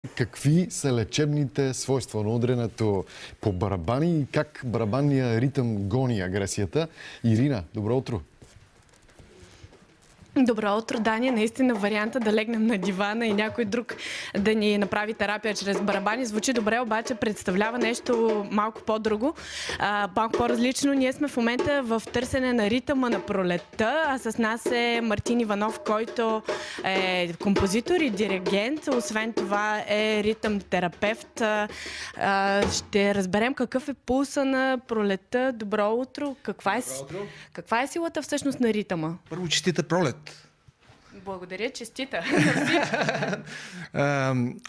Какви са лечебните свойства на удрянето по барабани и как барабанния ритъм гони агресията? Ирина, добро утро! Добро утро, Дани. Наистина варианта да легнем на дивана и някой друг да ни направи терапия чрез барабани звучи добре, обаче представлява нещо малко по-друго, малко по-различно. Ние сме в момента в търсене на ритъма на пролетта, а с нас е Мартин Иванов, който е композитор и диригент. Освен това е ритъм терапевт. Ще разберем какъв е пулса на пролетта. Добро утро. Каква е силата всъщност на ритъма? Първо, честита пролет! Благодаря, честита.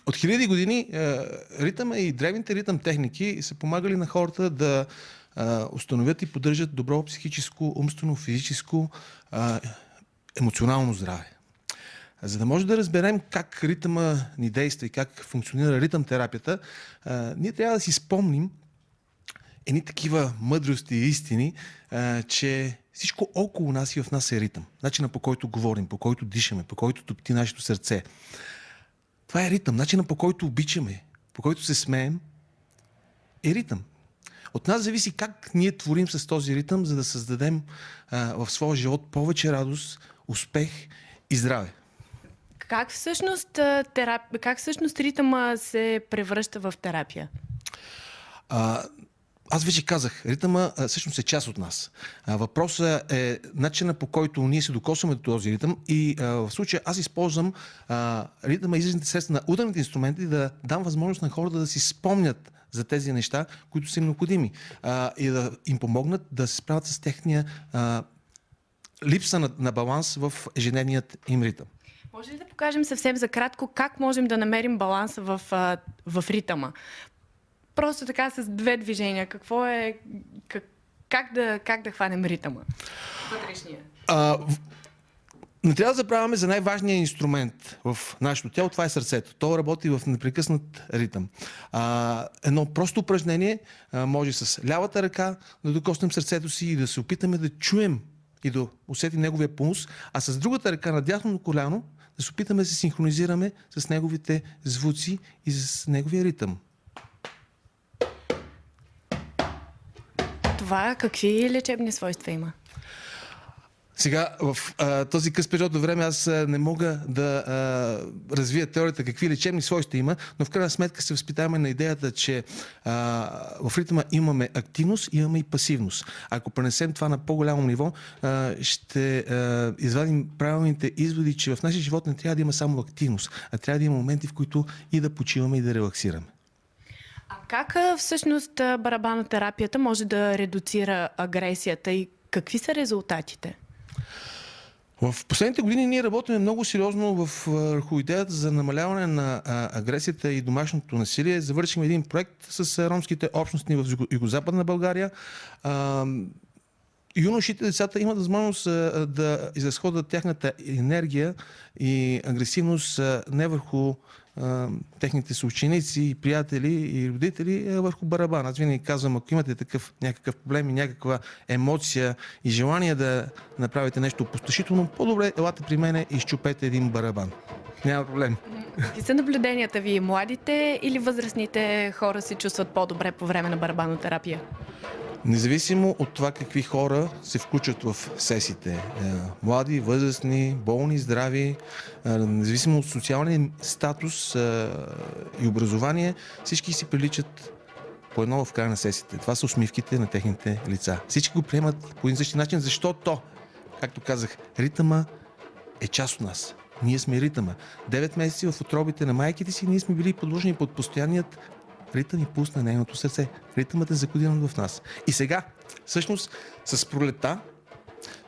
От хиляди години ритъма и древните ритъм техники са помагали на хората да установят и поддържат добро психическо, умствено, физическо, емоционално здраве. За да може да разберем как ритъма ни действа и как функционира ритъм терапията, ние трябва да си спомним едни такива мъдрости и истини, че всичко около нас и в нас е ритъм. Начина, по който говорим, по който дишаме, по който топти нашето сърце. Това е ритъм. Начина, по който обичаме, по който се смеем, е ритъм. От нас зависи как ние творим с този ритъм, за да създадем в своя живот повече радост, успех и здраве. Как всъщност ритъма се превръща в терапия? Аз вече казах, ритъма всъщност е част от нас. Въпросът е начина, по който ние се докосваме до този ритъм и в случая аз използвам ритъма и изразните средства на ударните инструменти да дам възможност на хората да си спомнят за тези неща, които са им необходими и да им помогнат да се справят с техния липса на баланс в ежедневният им ритъм. Може ли да покажем съвсем за кратко как можем да намерим баланса в ритъма? Просто така с две движения. Какво е... Как да хванем ритъма? Вътрешния. Не трябва да забравяме за най-важния инструмент в нашето тяло. Това е сърцето. То работи в непрекъснат ритъм. Едно просто упражнение може с лявата ръка да докоснем сърцето си и да се опитаме да чуем и да усетим неговия пулс, а с другата ръка на дясното коляно да се опитаме да се синхронизираме с неговите звуци и с неговия ритъм. Това какви лечебни свойства има? Сега, в този къс период от време аз не мога да развия теорията какви лечебни свойства има, но в крайна сметка се възпитаваме на идеята, че в ритъма имаме активност, имаме и пасивност. Ако пренесем това на по-голямо ниво, ще извадим правилните изводи, че в нашия живот не трябва да има само активност, а трябва да има моменти, в които и да почиваме, и да релаксираме. А как всъщност барабанотерапията може да редуцира агресията и какви са резултатите? В последните години ние работим много сериозно върху идеята за намаляване на агресията и домашното насилие. Завършихме един проект с ромските общности в Югозападна България. Юношите, децата имат възможност да изразходват тяхната енергия и агресивност не върху техните съученици, приятели и родители, върху барабан. Аз винаги казвам, ако имате някакъв проблем и някаква емоция и желание да направите нещо опустошително, по-добре елате при мене и изчупете един барабан. Няма проблем. Какви са наблюденията ви? Младите или възрастните хора се чувстват по-добре по време на барабанотерапия? Независимо от това какви хора се включат в сесиите, млади, възрастни, болни, здрави, независимо от социалния статус и образование, всички си приличат по едно в края на сесиите. Това са усмивките на техните лица. Всички го приемат по един същи начин, защото, както казах, ритъма е част от нас. Ние сме ритъма. 9 месеци в утробите на майките си ние сме били подложени под постоянният ритъм и пулс на нейното сърце. Ритъмът е закодиран в нас. И сега, всъщност, с пролета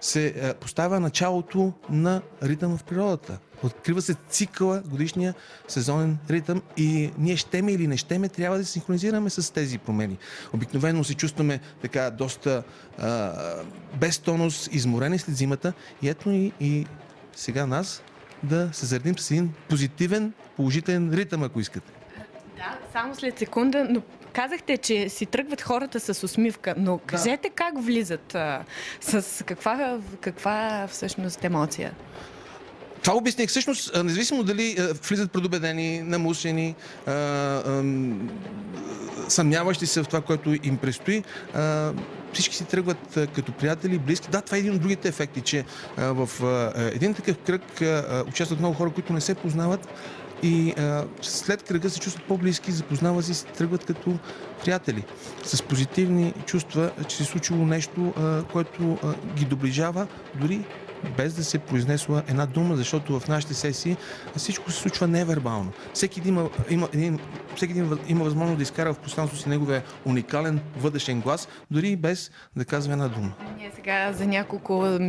се поставя началото на ритъм в природата. Открива се цикъла, годишния сезонен ритъм и ние щеме или не щеме, трябва да се синхронизираме с тези промени. Обикновено се чувстваме така доста без тонус, изморени след зимата и ето и сега нас да се заредим с един позитивен, положителен ритъм, ако искате. Да, само след секунда, но казахте, че си тръгват хората с усмивка, но кажете как влизат, с каква всъщност емоция? Това обясних. Всъщност, независимо дали влизат предубедени, намусени, съмняващи се в това, което им предстои, всички си тръгват като приятели, близки. Да, това е един от другите ефекти, че в един такъв кръг участват много хора, които не се познават и след кръга се чувстват по-близки, запознават се и се тръгват като приятели. С позитивни чувства, че се е случило нещо, което ги доближава, дори без да се произнесла една дума, защото в нашите сесии всичко се случва невербално. Всеки един има възможност да изкара в пространството си неговия уникален вътрешен глас, дори и без да казва една дума. Ние сега за няколко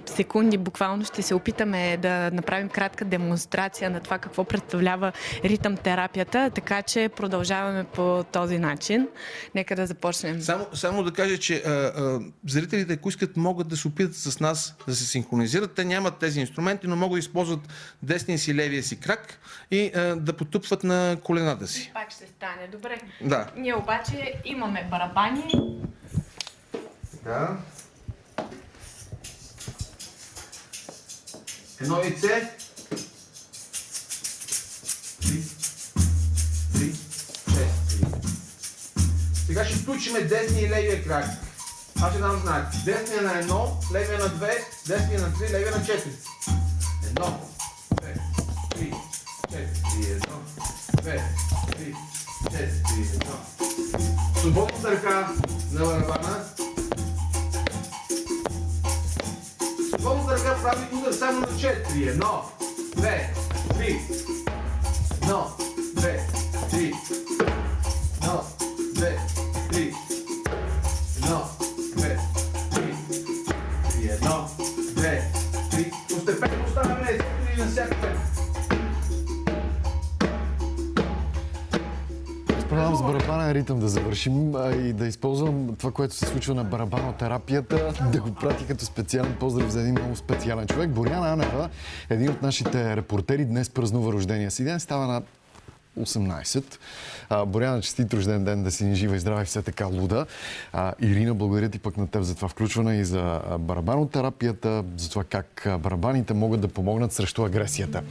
секунди буквално ще се опитаме да направим кратка демонстрация на това какво представлява ритъм терапията, така че продължаваме по този начин. Нека да започнем. Само да кажа, че зрителите, ако искат, могат да се опитат с нас да се синхронизират. Те нямат тези инструменти, но могат да използват десния си, левия си крак и да потупват на колената си. Пак ще стане. Добре. Да. Ние обаче имаме барабани. Да. Едно яйце. 3, 4. Сега ще включиме десния и левия крак. Аз ще дам знак. Десния на 1, левия на 2, десния на 3, левия на 4. 1, 2, 3, 4, 1, 2, 3, 4, 1. Свободната ръка на барабана. Свободната ръка прави удар само на 4. 1, 2, 3. 1, 2, 3. 1, 2, 3. 1, 2, 3. 1, 2, 3. Постепенно оставяме езикли на всяка тема. Продължавам с барабанен ритъм да завършим и да използвам това, което се случва на барабанотерапията, да го прати като специален поздрав за един много специален човек. Боряна Анева, един от нашите репортери, днес празнува рождения си ден, става на 18. Боряна, честит рожден ден, да си ни жива и здраве, все така луда. Ирина, благодаря ти пък на теб за това включване и за барабанотерапията, за това как барабаните могат да помогнат срещу агресията.